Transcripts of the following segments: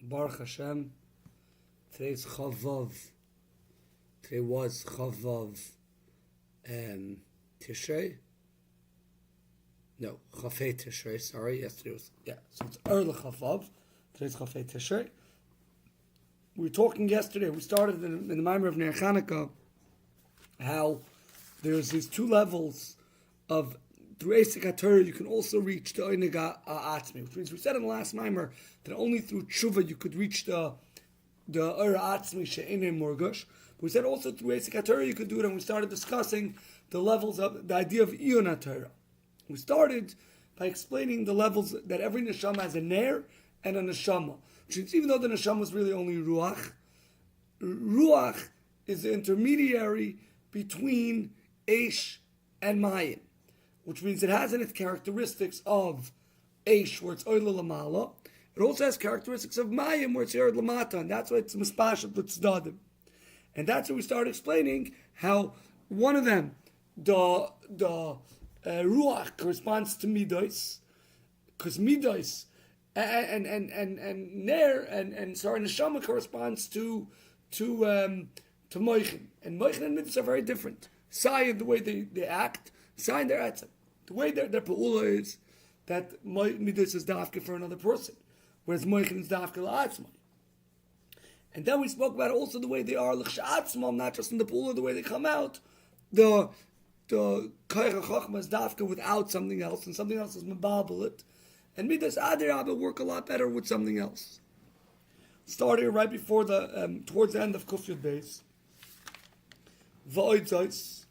Baruch Hashem. Today's Chav Vov. Today was Chav Vov Tishrei. No, Chafei Tishrei, sorry. Yesterday was, so it's early Chav Vov. Today's Chafei Tishrei. We were talking yesterday, we started in the Maamar of Ner Chanukah, how there's these two levels of, through Esek HaTorah you can also reach the Oineg Atzmi, which means we said in the last Maamar that only through Tshuva you could reach the Ora Atzmi She'enei Morgush. But we said also through Esek HaTorah you could do it, and we started discussing the levels of the idea of Iyun HaTorah. We started by explaining the levels that every neshama has a ner and a neshama. Which means even though the neshama is really only ruach, ruach is the intermediary between Eish and Mayim, which means it has in its characteristics of Eish, where it's Oila Lamala. It also has characteristics of Mayim, where it's Yered Lamata, and that's why it's Mispashat L'Tzdadim. And that's what we started explaining, how one of them, the Ruach, corresponds to Midos, because Midos and Ner and Neshama corresponds to Moichin. And Moichin and Midos are very different. Sai in the way they act, Sai in their etzem. The way their pa'ula is that Midos is dafka for another person, whereas Moichin is dafka la'atzmai. And then we spoke about also the way they are l'chsha'atzmam, not just in the pa'ula, the way they come out. The Koyach HaChochma is dafka without something else, and something else is mababelit. And Midas Adir Abba work a lot better with something else. Starting right before towards the end of Kuf Yud Beis. V'oid zois.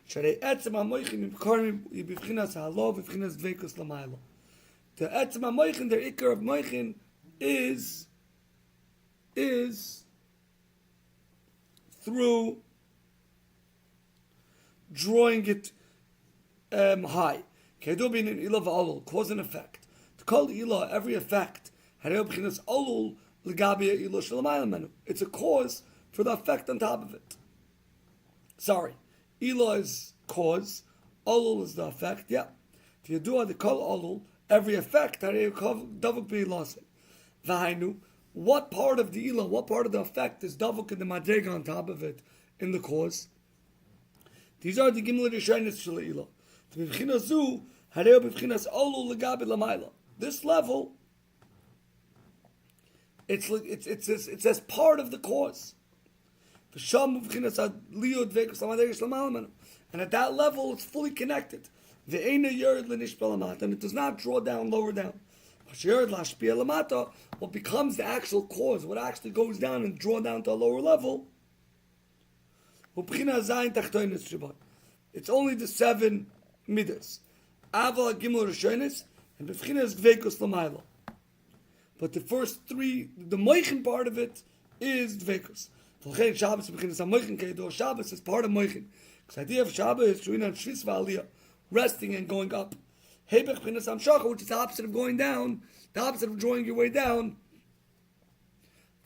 Sharei etzem ha-moichin yibkarim yibivchinas ha'alo v'ivchinas dveikus l'maylo. The etzem ha-moichin, their ikar of moichin, is through drawing it high. Kedubin in ilah v'alul, cause and effect. To call ilah, every effect, it's a cause for the effect on top of it. Sorry, ilah is cause, alul is the effect. Yeah, to yadua the call alul, every effect, what part of the ilah, what part of the effect is davuk in the madrega on top of it in the cause? These are the gimel rishonos shel ilah. This level, it's as part of the cause. And at that level, it's fully connected. And it does not draw down, lower down. What becomes the actual cause, what actually goes down and draw down to a lower level, it's only the 7 midas. Aval Gimel Rishonis and B'fchinas Dveikus L'maylo. But the first 3, the Moichin part of it is Dveikus. V'chein Shabbos B'chinas HaMoichin Keido. Shabbos is part of Moichin. Because the idea of Shabbos is Shuina and Shvis V'aliyah, resting and going up. Hebech B'chinas HaMshacha, which is the opposite of going down, the opposite of drawing your way down.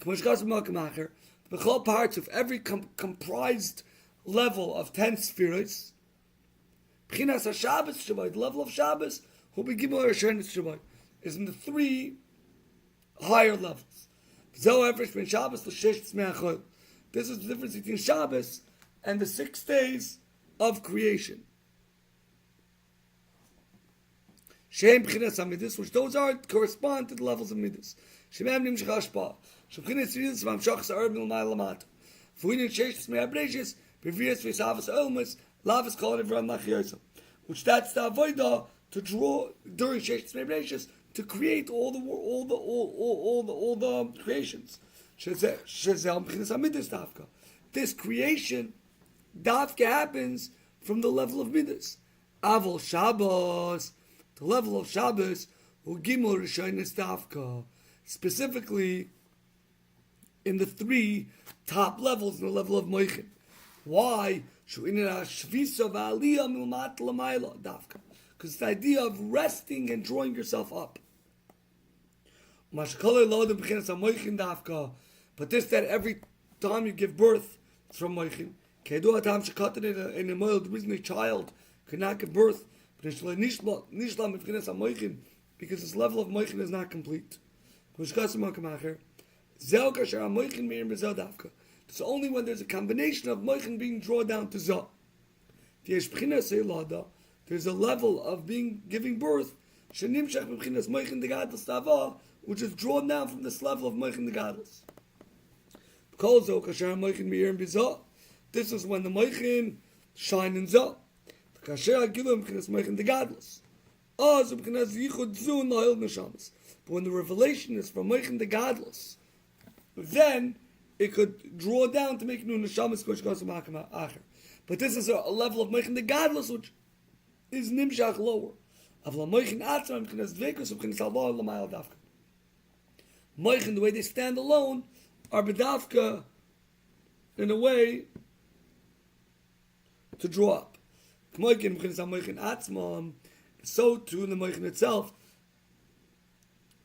K'moshkas B'malkim Acher, the B'chol parts of every comprised level of 10 spheres, B'chinas HaShabbos Shabbat, the level of Shabbos, who be Gimel Rishonos Shabbat, is in the 3 higher levels. This is the difference between Shabbos and the 6 days of creation. Shem B'chinas HaMidas, which those correspond to the levels of Midas. Shemem Nimshach Hashpah. Sheb'chinas Yidas V'amshach Sa'ar B'L'may L'mata. V'uinin Sheish Tzmei HaBreishis, B'viyas V'yisavas Olmas, Lavas Kol Nevram Machiyosam. Which that's the avodah to draw during Sheish Tzmei HaBreishis to create all the creations. This creation, dafka, happens from the level of Midas. Avol Shabbos, the level of Shabbos, who Gimel Rishonos dafka, specifically in the 3 top levels in the level of Moichin. Why? Because it's the idea of resting and drawing yourself up. But this, that every time you give birth, it's from Moichin. The reason a child cannot give birth, because his level of Moichin is not complete. It's only when there's a combination of moichin being drawn down to zah. There's a level of giving birth, which is drawn down from this level of moichin the gadlus. This is when the moichin shine in zah. But when the revelation is from moichin the gadlus, then it could draw down to make new neshamas acher. But this is a level of moichin the gadlus which is nimshach lower. Moichin, the way they stand alone, are bedavka in a way to draw up. So too in the moichin itself.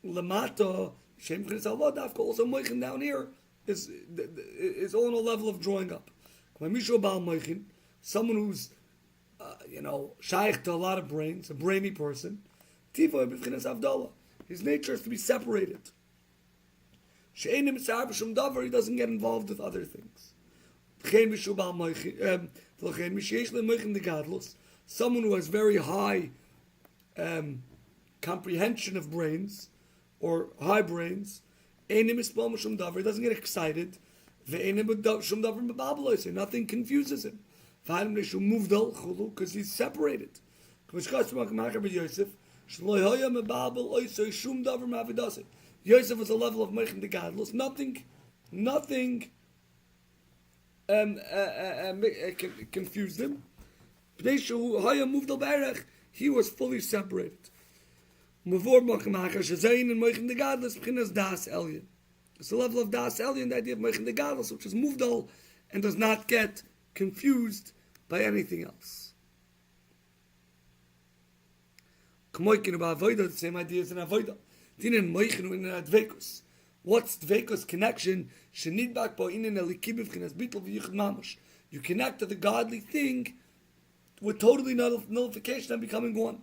Lamata shem also moichin down here is on a level of drawing up. Someone who's shaykh to a lot of brains, a brainy person, his nature is to be separated. He doesn't get involved with other things. Someone who has very high comprehension of brains, or high brains, he doesn't get excited. Nothing confuses him. Because he's separated. Yosef was a level of moichin the gadlus. Nothing confused him. He was fully separated. It's the level of das elyon, the idea of moichin the gadlus, which is muvdal and does not get confused by anything else. The same idea is in avodah. What's dvekus connection? You connect to the godly thing with totally nullification and becoming one.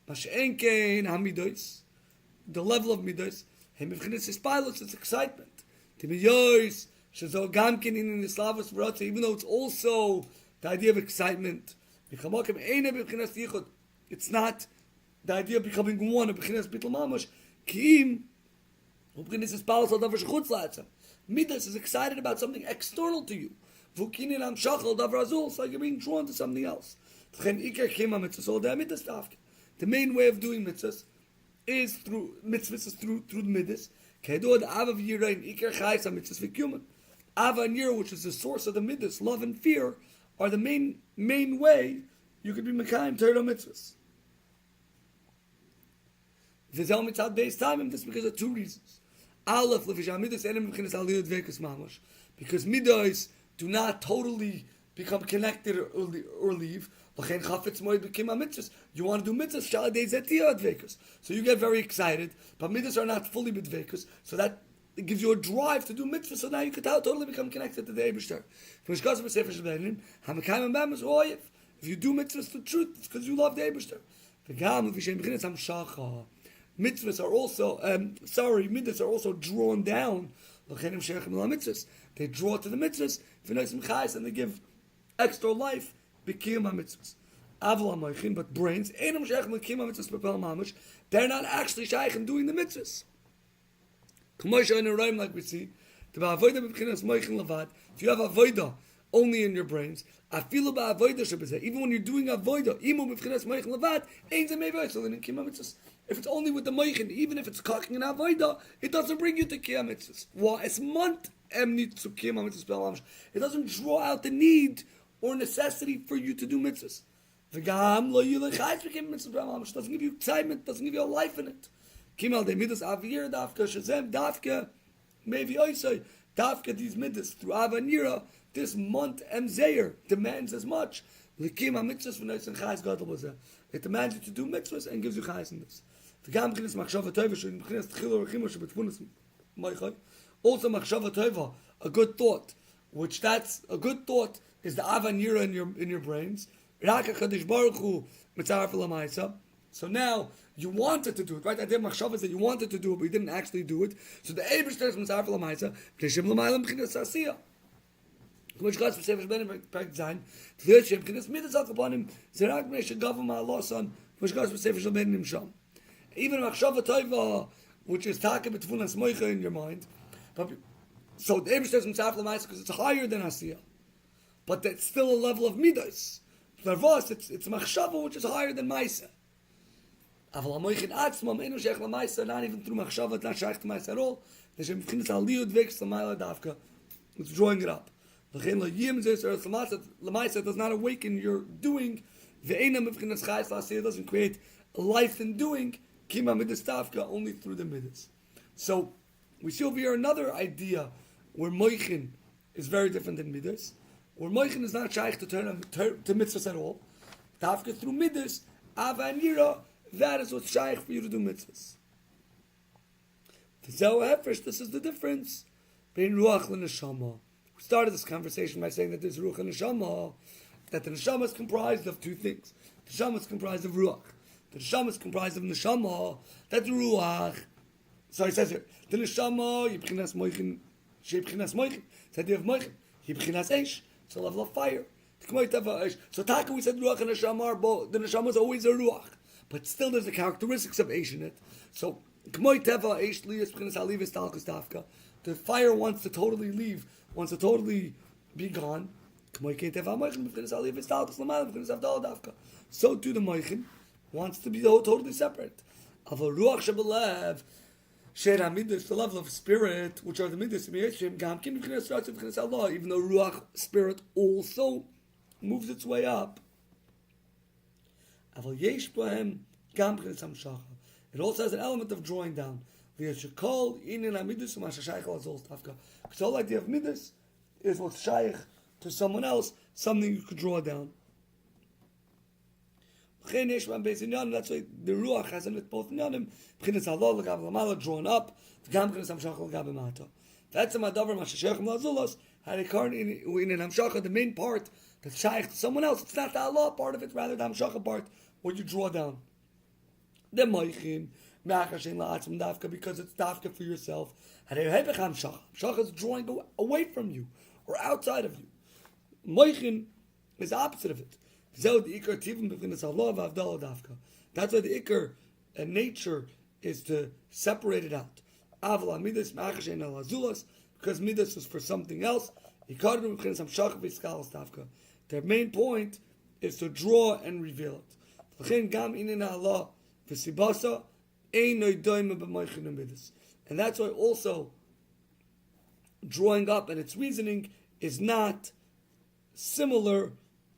The level of midos, it's excitement. Even though it's also the idea of excitement, it's not the idea of becoming one. Midas is excited about something external to you. So you're being drawn to something else. The main way of doing mitzvahs is through the midas. Ava and Yira, which is the source of the midas, love and fear, are the main way you could be mekayim Torah mitzvahs. This is because of two reasons. Aleph, because midas do not totally become connected or leave. You want to do mitzvahs, so you get very excited, but midas are not fully b'dvekus, so that it gives you a drive to do mitzvahs, so now you could totally become connected to the Eibishter. If you do mitzvahs to truth, it's because you love the Eibishter. Mitzvahs are also, midas are also drawn down. They draw to the mitzvahs, and they give extra life. But brains, they're not actually shaykh in doing the mitzvahs. Like we see, if you have avodah only in your brains, even when you're doing avodah, if it's only with the moichin, even if it's cooking an avodah, it doesn't bring you to kiyam mitzvahs. Why? It doesn't draw out the need or necessity for you to do mitzvahs. It doesn't give you excitement, doesn't give you a life in it. Dafka these midas through Ava and Yira, this month Zeir demands as much. It demands you to do mitzvahs and gives you chayes in this. Also machshava tova, a good thought, which that's a good thought is the Ava and Yira in your brains. So now you wanted to do it, right? I did machshava that you wanted to do it, but you didn't actually do it. So the Eibishter is Mitzaref L'maisa, P'nei L'mayla M'chinas Asiyah. Which Gas B'Sefer Shbenim Perek Zayin, T'liot Shem M'chinas Midas Al Kapanim, Zerak B'nei Shegavam Ha'Allah Son, which Gas B'Sefer Shbenim Sham. Even machshava toiva, which is taka b'tfun and smoicha in your mind, but so the Eibishter is Mitzaref L'maisa because it's higher than Asiyah, but it's still a level of midas. Nervous, it's machshava which is higher than Maisa. Aval Amoichin Atzmam Enu Sheikh LaMaisa, not even through machshava, it's not Sheikh to Maisa at all. Neshem B'chinas Aliyud Veks L'mayla Davka, it's drawing it up. L'chein Lo Yim Zes or L'maisa does not awaken your doing. Ve'enam B'chinas Chayes L'asiyah doesn't create a life in doing. Kima Midas Davka only through the Midas. So we see over here another idea where Moichin is very different than Midas. Where Moichin is not shaykh to turn to mitzvahs at all. Tafka through midas, ava and yira, that is what's shaykh for you to do mitzvahs. This is the difference between ruach and neshama. We started this conversation by saying that there's ruach and neshama, that the neshama is comprised of two things. The neshama is comprised of ruach. The neshama is comprised of neshama, that the ruach, sorry, it says here, the neshama, yibchinas moichin, shebchinas moichin, it's the idea of moichin, yibchinas eish, it's a level of fire. So Taka, we said Ruach and Neshama, the Neshama is always a Ruach. But still there's the characteristics of Eish in it. So, the fire wants to totally leave, wants to totally be gone. So too the Moichin wants to be totally separate. The level of spirit, which are the midas, even though ruach spirit also moves its way up. It also has an element of drawing down. Because the whole idea of midas is what's shaykh to someone else, something you could draw down. That's why the ruach has in it both nyanim, b'chinas halol l'gav l'mala drawn up, v'gam b'chinas hamshacha l'gav l'mata. That's the madavar mashashechem lazulos. Had a card in an hamshacha, the main part that's shaykh to someone else. It's not the Allah part of it, rather the hamshacha part, what you draw down. The moichin me'achashin la'atzim dafka, because it's dafka for yourself. Had a hebech hamshacha. Hamshacha is drawing away from you or outside of you. Moichin is the opposite of it. That's why the ikar and nature is to separate it out. Because midas is for something else. Their main point is to draw and reveal it. And that's why also drawing up and its reasoning is not similar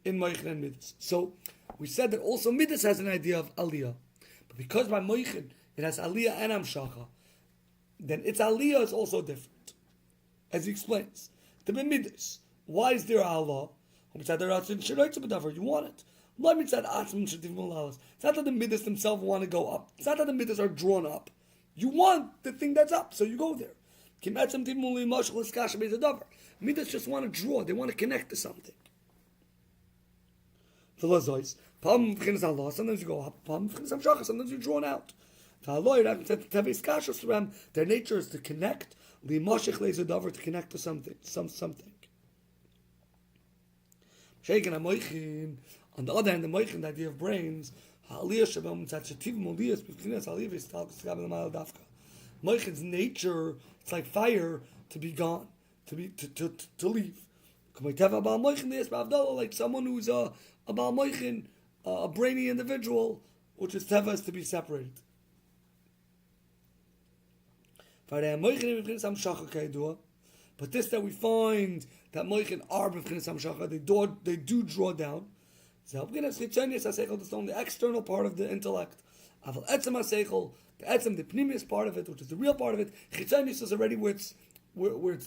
in Moichin and Midas. So we said that also Midas has an idea of Aliyah. But because by Moichin it has Aliyah and Hamshacha, then its Aliyah is also different. As he explains. The Midas, why is there Allah? You want it. It's not that the Midas themselves want to go up. It's not that the Midas are drawn up. You want the thing that's up, so you go there. Midas just want to draw, they want to connect to something. Sometimes you go up, sometimes you're drawn out. Their nature is to connect, to connect to something. On the other hand, the moichin, the idea of brains, moichin's nature, it's like fire to be gone, to leave. Like someone who's a Baal Moichin, a brainy individual, which is teva is to be separated. But this that we find that Moichin are b'chinas hamshacha, they do draw down. It's only the external part of the intellect. The etzem, the pnimius part of it, which is the real part of it, chitzonius is already where it's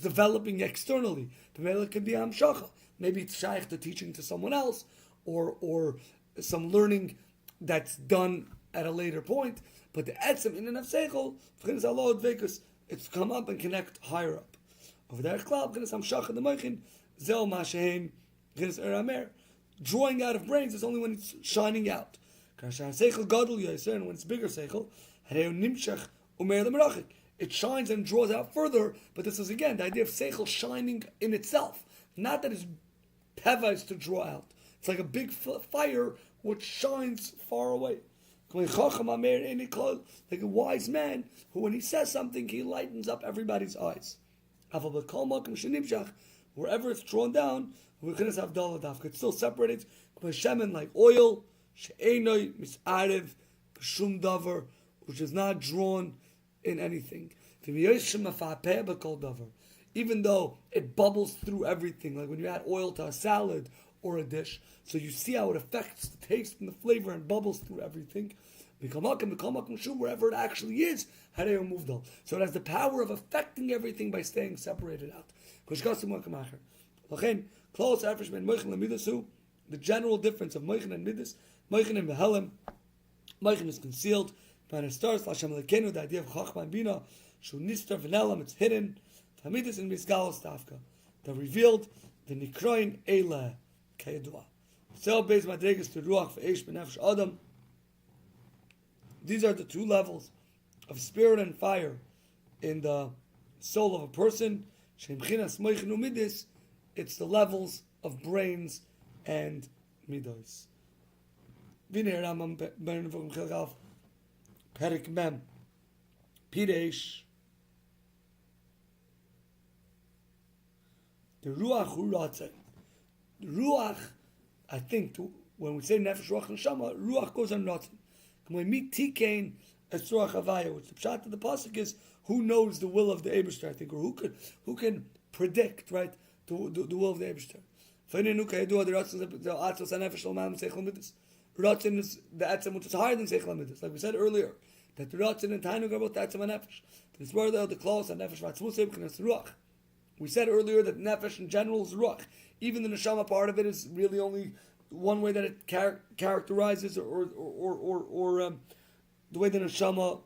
developing externally. Maybe it could be hamshacha. Maybe it's shaykh to teaching to someone else, or some learning that's done at a later point. But the etzem in and of seichel, it's come up and connect higher up. Over there, hamshacha the moichin zel mashein eramer. Drawing out of brains is only when it's shining out. And when it's bigger seichel, it shines and draws out further. But this is again the idea of seichel shining in itself, not that its teva is to draw out. It's like a big fire which shines far away. Like a wise man who, when he says something, he lightens up everybody's eyes. Wherever it's drawn down, it's still separated. Like oil, which is not drawn in anything. Even though it bubbles through everything, like when you add oil to a salad or a dish, so you see how it affects the taste and the flavor and bubbles through everything. Wherever it actually is, so it has the power of affecting everything by staying separated out. The general difference of Moichin and Midas, Moichin and Behelim, Moichin is concealed, but it starts the idea of Chachma and Bina, Nistar V'Nelam, it's hidden, Midas and Misgalos Tafka, they're revealed, the Nikroin Eila Kayadua. So based Madregas to Ruach V'Eish B'Nefesh Adam. These are the two levels of spirit and fire in the soul of a person. It's the levels of brains and midos. Perik Mem Pidesh. The Ruach Uratzeh. The Ruach, I think, when we say Nefesh Ruach Neshama, Ruach goes on Ratzeh. When we meet Tikain as Ruach Havaya, which the pshat of the pasuk is, who knows the will of the Eibishter, I think, or who can predict, right, the will of the Eibishter. Ratzin is the etzem which is higher than Seichel HaMidas, like we said earlier, that the Ratzin and Tainug are both the etzem and nefesh. It's where the close and nefesh vatzmusib can Ruach. We said earlier that nefesh in general is Ruach. Even the neshama part of it is really only one way that it characterizes or the way the neshama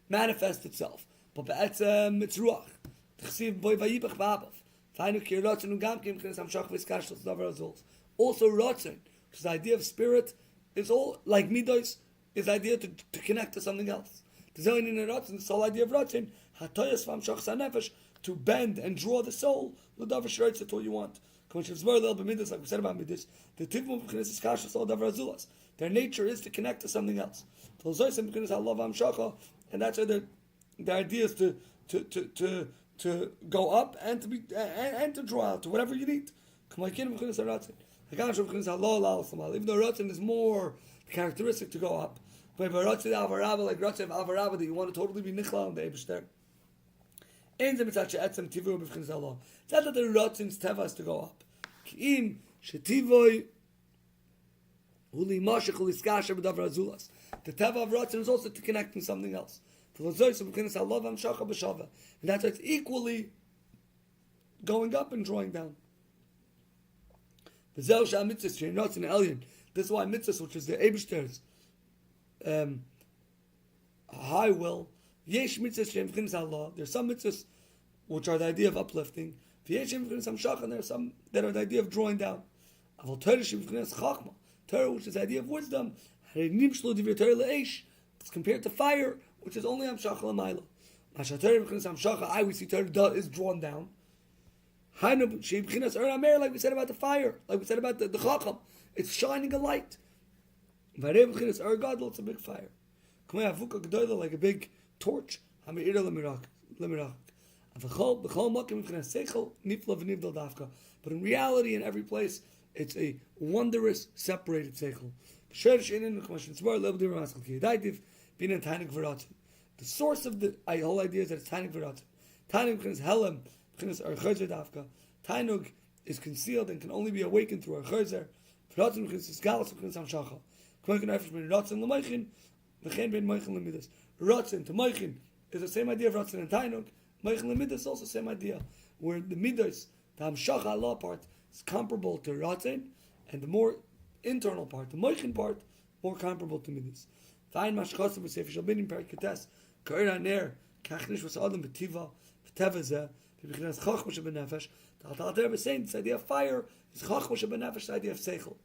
manifests itself. But it's ruach. Also rotzen, which is the idea of spirit, is all like midos, is the idea to connect to something else. The whole idea of rotzen, to bend and draw the soul, that's all you want. Like we said about midis, the tivum is kashas all davar azulas. Their nature is to connect to something else. And that's why the idea is to go up and to be and to draw out to whatever you need. Even though Ratzin is more characteristic to go up, but Ratzin Avarabba, like Ratzin Avarabba, that you want to totally be nichla on the Eibishter. It's not that the Ratzin's teva is to go up. The teva of Ratzin is also to connect to something else. And that's why it's equally going up and drawing down. This is why mitzvahs, which is the Eibishter's high will, there's some mitzvahs which are the idea of uplifting, and there are some that are the idea of drawing down. Torah, which is the idea of wisdom, it's compared to fire, which is only Hamshach l'mayla. We see Torah is drawn down. Like we said about the fire, like we said about the chacham, it's shining a light. It's a big fire. Like a big torch. But in reality, in every place, it's a wondrous, separated seichel. The source of the whole idea is that it's Tainug v'Ratzin. Tainug is Helem, Tainug is concealed and can only be awakened through our Chazer. V'Ratzin is Galas Hamshacha. Ratzin to Moichin is the same idea of Ratzin and Tainug. Moichin and Midas is also the same idea, where the Midas, the Hamshacha Allah part, is comparable to Ratzin, and the more internal part, the Moichin part, more comparable to Midas. Fein mashchosem v'sefer shalbinim perikates ka'ir haner kachnish v'sa'adam b'tiva v'teva zeh v'b'chinas chachma shebenefesh. The Alter Rebbe is saying this idea of fire is chachma shebenefesh, the idea of seichel.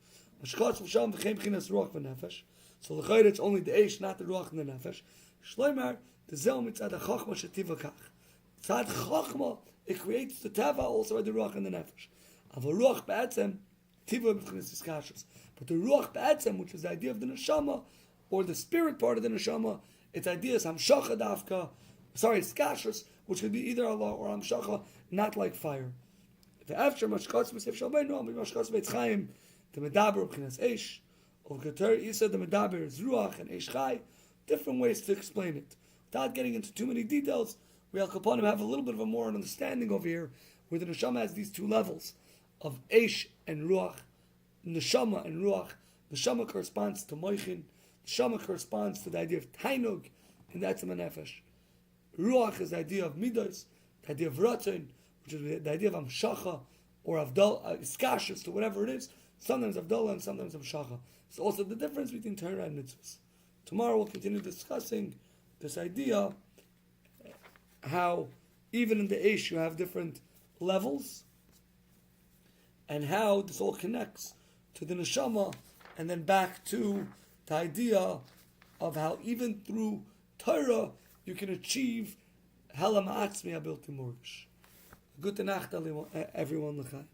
Mashkas v'sham v'chein b'chinas ruach v'nefesh. So the chayr, it's only the eish, not the ruach and the nefesh. Shloimar, the zel mitzad ha'chachma shetiva kach. Mitzad chachma, it creates the tava also by the ruach and the nefesh. Aval ruach ba'atzem, tiva b'chinas iskashus. But the ruach ba'atzem, which is the idea of the neshama, or the spirit part of the neshama, its idea is hamshacha dafka, iskashus, which could be either Allah or hamshacha, not like fire. The after mashkas b'sef shalbeinu, mashkas b'etzchaim, the medaber b'chinas eish, of Keter Isa, the medaber is ruach and eish chai. Different ways to explain it. Without getting into too many details, we al kaponim have a little bit of a more understanding over here, where the neshama has these two levels of eish and ruach, neshama and ruach. Neshama corresponds to moichin. Neshama corresponds to the idea of tainug, and that's a nefesh. Ruach is the idea of midos, the idea of ratzon, which is the idea of amshacha or avdal, iskashus, to whatever it is. Sometimes avdallah and sometimes amshacha. It's also the difference between Torah and mitzvahs. Tomorrow we'll continue discussing this idea, how even in the Eish you have different levels, and how this all connects to the neshama, and then back to the idea of how even through Torah you can achieve Hela Ma'atzmi Abilti Murgish. Gute Nacht, everyone.